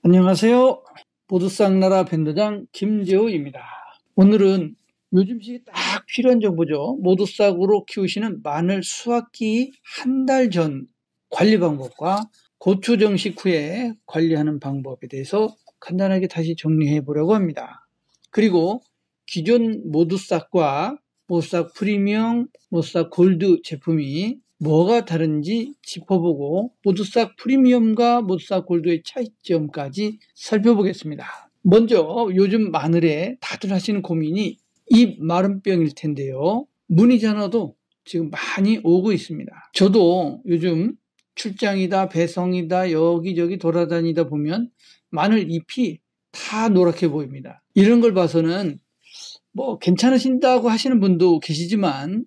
안녕하세요. 모두싹나라 밴드장 김재우입니다. 오늘은 요즘 시기에 딱 필요한 정보죠. 모두싹으로 키우시는 마늘 수확기 한 달 전 관리 방법과 고추 정식 후에 관리하는 방법에 대해서 간단하게 다시 정리해 보려고 합니다. 그리고 기존 모두싹과 모두싹 프리미엄, 모두싹 골드 제품이 뭐가 다른지 짚어보고 모두싹 프리미엄과 모두싹 골드의 차이점까지 살펴보겠습니다. 먼저 요즘 마늘에 다들 하시는 고민이 잎 마름병일 텐데요. 문의 전화도 지금 많이 오고 있습니다. 저도 요즘 출장이다 배송이다 여기저기 돌아다니다 보면 마늘 잎이 다 노랗게 보입니다. 이런 걸 봐서는 괜찮으신다고 하시는 분도 계시지만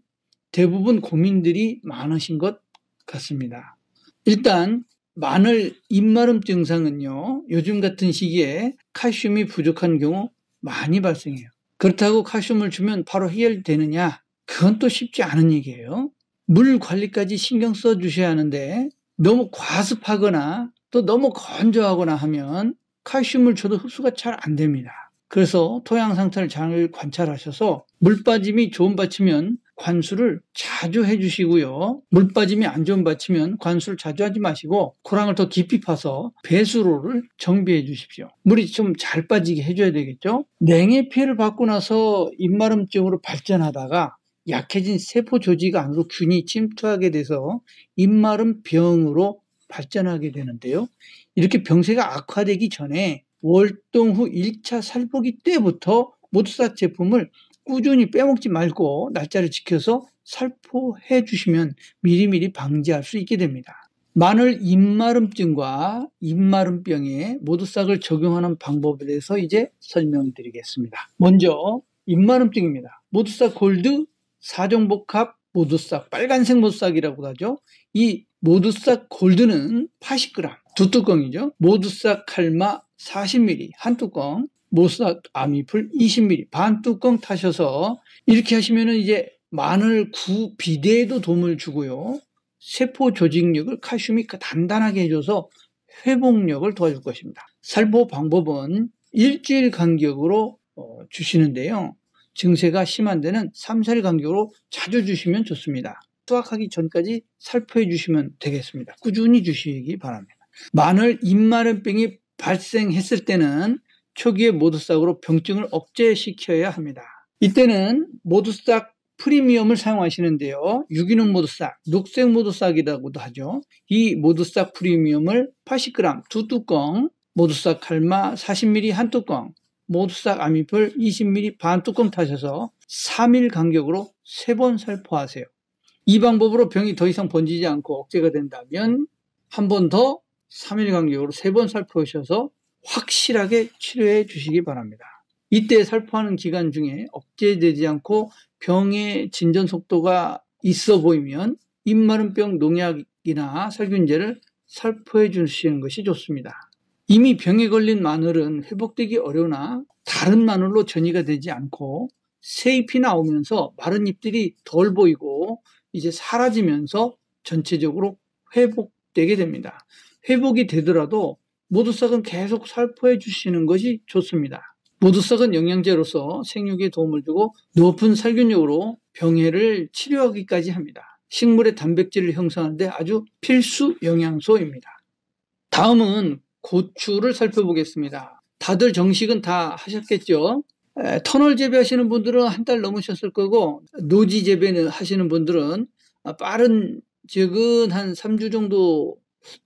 대부분 고민들이 많으신 것 같습니다. 일단 마늘 잎마름 증상은요, 요즘 같은 시기에 칼슘이 부족한 경우 많이 발생해요. 그렇다고 칼슘을 주면 바로 해결되느냐? 그건 또 쉽지 않은 얘기예요. 물 관리까지 신경 써 주셔야 하는데 너무 과습하거나 또 너무 건조하거나 하면 칼슘을 줘도 흡수가 잘 안 됩니다. 그래서 토양 상태를 잘 관찰하셔서 물 빠짐이 좋은 밭이면 관수를 자주 해주시고요. 물 빠짐이 안 좋은 밭이면 관수를 자주 하지 마시고 고랑을 더 깊이 파서 배수로를 정비해 주십시오. 물이 좀 잘 빠지게 해줘야 되겠죠. 냉해 피해를 받고 나서 잎마름증으로 발전하다가 약해진 세포 조직 안으로 균이 침투하게 돼서 잎마름병으로 발전하게 되는데요. 이렇게 병세가 악화되기 전에 월동 후 1차 살포기 때부터 모두싹 제품을 꾸준히 빼먹지 말고 날짜를 지켜서 살포해 주시면 미리미리 방지할 수 있게 됩니다. 마늘 잎마름증과 잎마름병에 모두싹을 적용하는 방법에 대해서 이제 설명드리겠습니다. 먼저 잎마름증입니다. 모두싹 골드 4종복합 모두싹, 빨간색 모두싹이라고 하죠. 이 모두싹 골드는 80g, 두 뚜껑이죠. 모두싹 칼마 40ml, 한 뚜껑, 모두싹 아미풀 20ml, 반 뚜껑 타셔서 이렇게 하시면은 이제 마늘 구 비대에도 도움을 주고요. 세포 조직력을 칼슘이 단단하게 해줘서 회복력을 도와줄 것입니다. 살포 방법은 일주일 간격으로 주시는데요. 증세가 심한 데는 3, 4일 간격으로 자주 주시면 좋습니다. 수확하기 전까지 살포해 주시면 되겠습니다. 꾸준히 주시기 바랍니다. 마늘 잎마름병이 발생했을 때는 초기에 모두싹으로 병증을 억제시켜야 합니다. 이때는 모두싹 프리미엄을 사용하시는데요. 유기농 모두싹, 녹색 모두싹이라고도 하죠. 이 모두싹 프리미엄을 80g 두 뚜껑, 모두싹 칼마 40ml 한 뚜껑, 모두싹 아미풀 20ml 반 뚜껑 타셔서 3일 간격으로 3번 살포하세요. 이 방법으로 병이 더 이상 번지지 않고 억제가 된다면 한 번 더 3일 간격으로 3번 살포하셔서 확실하게 치료해 주시기 바랍니다. 이때 살포하는 기간 중에 억제되지 않고 병의 진전 속도가 있어 보이면 잎마름병 농약이나 살균제를 살포해 주시는 것이 좋습니다. 이미 병에 걸린 마늘은 회복되기 어려우나 다른 마늘로 전이가 되지 않고 새 잎이 나오면서 마른 잎들이 덜 보이고 이제 사라지면서 전체적으로 회복되게 됩니다. 회복이 되더라도 모두싹은 계속 살포해 주시는 것이 좋습니다. 모두싹은 영양제로서 생육에 도움을 주고 높은 살균력으로 병해를 치료하기까지 합니다. 식물의 단백질을 형성하는데 아주 필수 영양소입니다. 다음은 고추를 살펴보겠습니다. 다들 정식은 다 하셨겠죠? 터널 재배하시는 분들은 한 달 넘으셨을 거고 노지 재배는 하시는 분들은 빠른 지역은 한 3주 정도,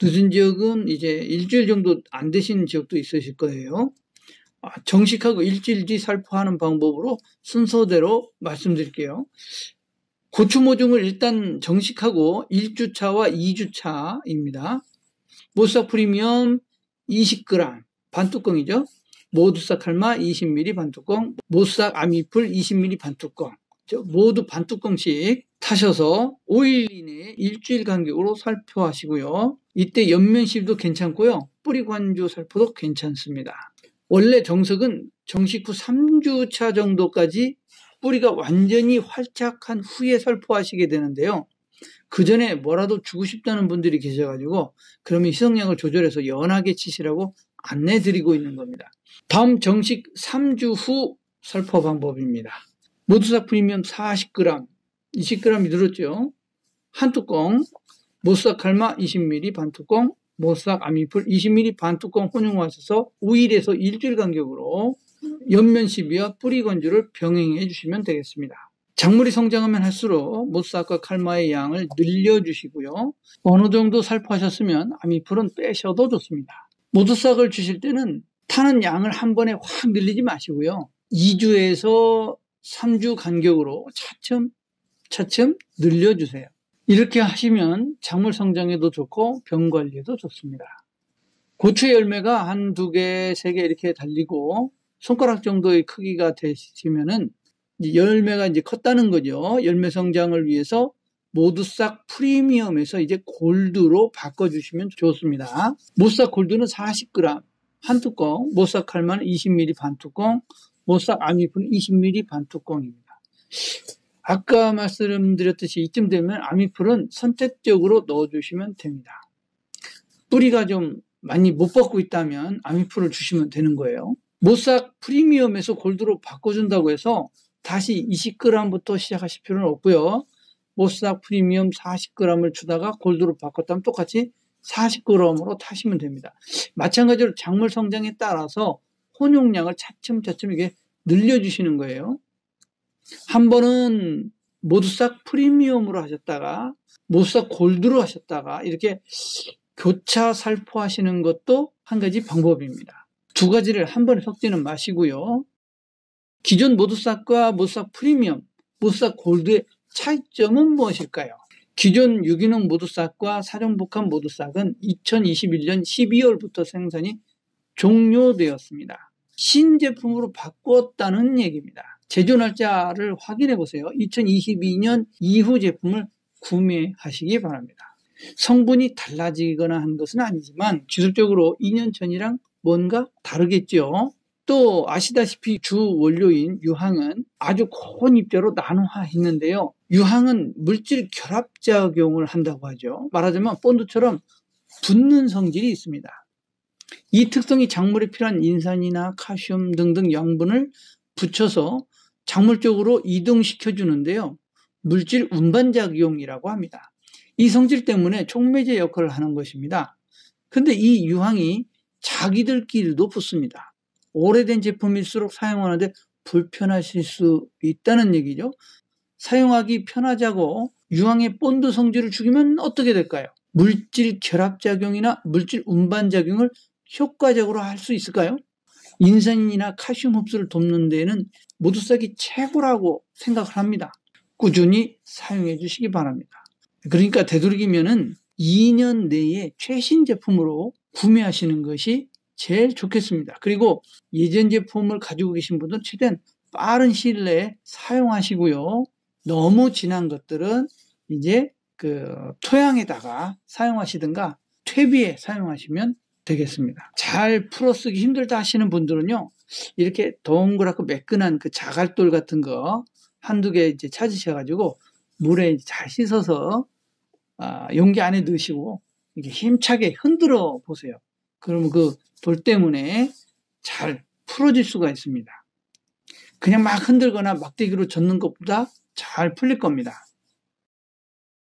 늦은 지역은 이제 일주일 정도 안 되신 지역도 있으실 거예요. 정식하고 일주일 뒤 살포하는 방법으로 순서대로 말씀드릴게요. 고추 모종을 일단 정식하고 1주차와 2주차입니다. 모두싹 프리미엄 20g 반뚜껑이죠. 모두싹 칼마 20ml 반뚜껑, 모두싹 아미풀 20ml 반뚜껑 모두 반뚜껑씩 타셔서 5일 이내에 일주일 간격으로 살포하시고요. 이때 연면시도 괜찮고요. 뿌리 관주 살포도 괜찮습니다. 원래 정석은 정식 후 3주차 정도까지 뿌리가 완전히 활착한 후에 살포하시게 되는데요. 그 전에 뭐라도 주고 싶다는 분들이 계셔가지고 그러면 희석량을 조절해서 연하게 치시라고 안내드리고 있는 겁니다. 다음 정식 3주 후 살포 방법입니다. 모두싹 프리미엄 40g, 20g이 늘었죠. 한 뚜껑, 모두싹 칼마 20ml 반뚜껑, 모두싹 아미풀 20ml 반뚜껑 혼용하셔서 5일에서 일주일 간격으로 연면 시비와 뿌리 건조를 병행해 주시면 되겠습니다. 작물이 성장하면 할수록 모두싹과 칼마의 양을 늘려주시고요. 어느 정도 살포하셨으면 아미풀은 빼셔도 좋습니다. 모두싹을 주실 때는 타는 양을 한 번에 확 늘리지 마시고요. 2주에서 3주 간격으로 차츰 늘려주세요. 이렇게 하시면 작물 성장에도 좋고 병 관리에도 좋습니다. 고추의 열매가 한 2개, 3개 이렇게 달리고 손가락 정도의 크기가 되시면은 열매가 이제 컸다는 거죠. 열매 성장을 위해서 모두싹 프리미엄에서 이제 골드로 바꿔주시면 좋습니다. 모두싹 골드는 40g 한 뚜껑, 모두싹 칼마는 20ml 반뚜껑, 모두싹 아미풀은 20ml 반뚜껑입니다. 아까 말씀드렸듯이 이쯤 되면 아미풀은 선택적으로 넣어주시면 됩니다. 뿌리가 좀 많이 못 뻗고 있다면 아미풀을 주시면 되는 거예요. 모두싹 프리미엄에서 골드로 바꿔준다고 해서 다시 20g부터 시작하실 필요는 없고요. 모두싹 프리미엄 40g을 주다가 골드로 바꿨다면 똑같이 40g으로 타시면 됩니다. 마찬가지로 작물 성장에 따라서 혼용량을 차츰차츰 이게 늘려주시는 거예요. 한 번은 모두싹 프리미엄으로 하셨다가 모두싹 골드로 하셨다가 이렇게 교차 살포하시는 것도 한 가지 방법입니다. 두 가지를 한 번에 섞지는 마시고요. 기존 모두싹과 모두싹 프리미엄, 모두싹 골드의 차이점은 무엇일까요? 기존 유기농 모두싹과 사정복합 모두싹은 2021년 12월부터 생산이 종료되었습니다. 신제품으로 바꿨다는 얘기입니다. 제조 날짜를 확인해 보세요. 2022년 이후 제품을 구매하시기 바랍니다. 성분이 달라지거나 한 것은 아니지만 기술적으로 2년 전이랑 뭔가 다르겠죠. 또 아시다시피 주 원료인 유황은 아주 고온 입자로 나노화했는데요. 유황은 물질 결합작용을 한다고 하죠. 말하자면 본드처럼 붙는 성질이 있습니다. 이 특성이 작물에 필요한 인산이나 칼슘 등등 양분을 붙여서 작물적으로 이동시켜 주는데요. 물질 운반작용이라고 합니다. 이 성질 때문에 촉매제 역할을 하는 것입니다. 근데 이 유황이 자기들끼리도 붙습니다. 오래된 제품일수록 사용하는데 불편하실 수 있다는 얘기죠. 사용하기 편하자고 유황의 본드 성질을 죽이면 어떻게 될까요? 물질 결합작용이나 물질 운반작용을 효과적으로 할 수 있을까요? 인산이나 칼슘 흡수를 돕는 데에는 모두싹이 최고라고 생각을 합니다. 꾸준히 사용해 주시기 바랍니다. 그러니까 되도록이면은 2년 내에 최신 제품으로 구매하시는 것이 제일 좋겠습니다. 그리고 예전 제품을 가지고 계신 분들은 최대한 빠른 시일 내에 사용하시고요. 너무 진한 것들은 이제 토양에다가 사용하시든가 퇴비에 사용하시면 되겠습니다. 잘 풀어쓰기 힘들다 하시는 분들은요, 이렇게 동그랗고 매끈한 그 자갈돌 같은 거 한두 개 이제 찾으셔가지고 물에 잘 씻어서 용기 안에 넣으시고 이렇게 힘차게 흔들어 보세요. 그러면 그 돌 때문에 잘 풀어질 수가 있습니다. 그냥 막 흔들거나 막대기로 젓는 것보다 잘 풀릴 겁니다.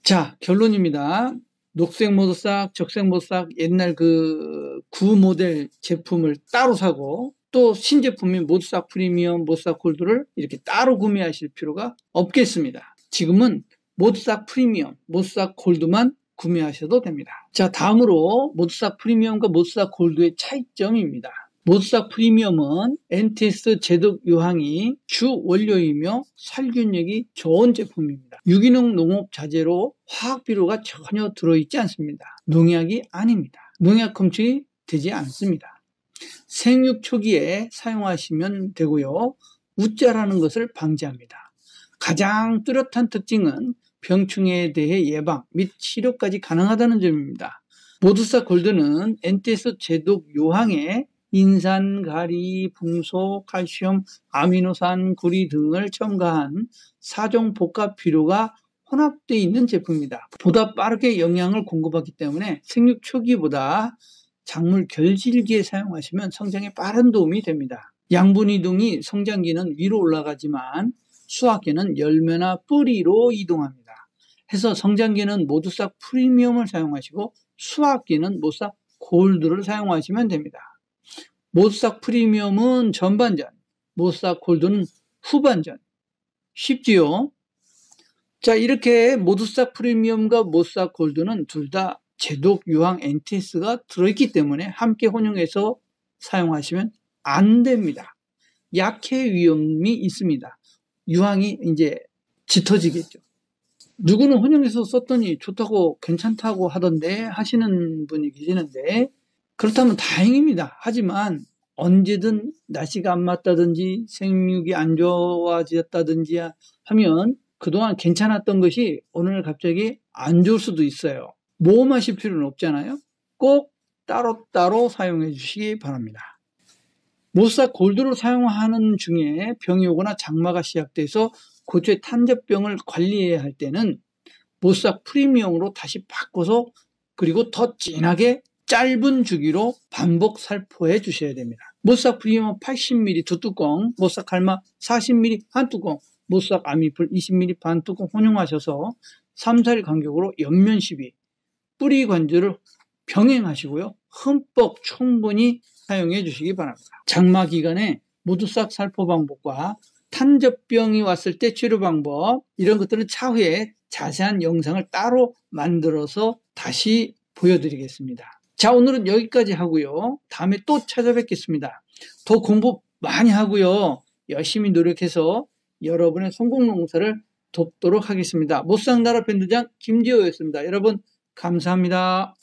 자, 결론입니다. 녹색 모두싹, 적색 모두싹, 옛날 그 구 모델 제품을 따로 사고 또 신제품인 모두싹 프리미엄, 모두싹 골드를 이렇게 따로 구매하실 필요가 없겠습니다. 지금은 모두싹 프리미엄, 모두싹 골드만 구매하셔도 됩니다. 자, 다음으로 모두싹 프리미엄과 모두싹 골드의 차이점입니다. 모두싹 프리미엄은 NTS 제독 유황이 주 원료이며 살균력이 좋은 제품입니다. 유기농 농업 자재로 화학 비료가 전혀 들어있지 않습니다. 농약이 아닙니다. 농약 검출이 되지 않습니다. 생육 초기에 사용하시면 되고요. 웃자라는 것을 방지합니다. 가장 뚜렷한 특징은 병충해에 대해 예방 및 치료까지 가능하다는 점입니다. 모두싹 골드는 NTS 제독 요항에 인산, 가리, 붕소, 칼슘, 아미노산, 구리 등을 첨가한 4종 복합 비료가 혼합되어 있는 제품입니다. 보다 빠르게 영양을 공급하기 때문에 생육 초기보다 작물 결실기에 사용하시면 성장에 빠른 도움이 됩니다. 양분 이동이 성장기는 위로 올라가지만 수확기는 열매나 뿌리로 이동합니다. 해서 성장기는 모두싹 프리미엄을 사용하시고 수확기는 모두싹 골드를 사용하시면 됩니다. 모두싹 프리미엄은 전반전, 모두싹 골드는 후반전. 쉽지요? 자, 이렇게 모두싹 프리미엄과 모두싹 골드는 둘 다 제독 유황 NTS가 들어있기 때문에 함께 혼용해서 사용하시면 안 됩니다. 약해 위험이 있습니다. 유황이 이제 짙어지겠죠. 누구는 혼용해서 썼더니 좋다고 괜찮다고 하던데 하시는 분이 계시는데 그렇다면 다행입니다. 하지만 언제든 날씨가 안 맞다든지 생육이 안 좋아졌다든지 하면 그동안 괜찮았던 것이 오늘 갑자기 안 좋을 수도 있어요. 모험하실 필요는 없잖아요. 꼭 따로따로 사용해 주시기 바랍니다. 모두싹 골드를 사용하는 중에 병이 오거나 장마가 시작돼서 고초의 탄저병을 관리해야 할 때는 모두싹 프리미엄으로 다시 바꿔서 그리고 더 진하게 짧은 주기로 반복 살포해 주셔야 됩니다. 모두싹 프리미엄 80ml 두 뚜껑, 모두싹 칼마 40ml 한 뚜껑, 모두싹 아미풀 20ml 반 뚜껑 혼용하셔서 3, 4일 간격으로 연면 시비, 뿌리 관절을 병행하시고요. 흠뻑 충분히 사용해 주시기 바랍니다. 장마 기간에 모두싹 살포 방법과 탄저병이 왔을 때 치료 방법 이런 것들은 차후에 자세한 영상을 따로 만들어서 다시 보여드리겠습니다. 자, 오늘은 여기까지 하고요. 다음에 또 찾아뵙겠습니다. 더 공부 많이 하고요. 열심히 노력해서 여러분의 성공 농사를 돕도록 하겠습니다. 모두싹 나라 밴드장 김지호였습니다. 여러분 감사합니다.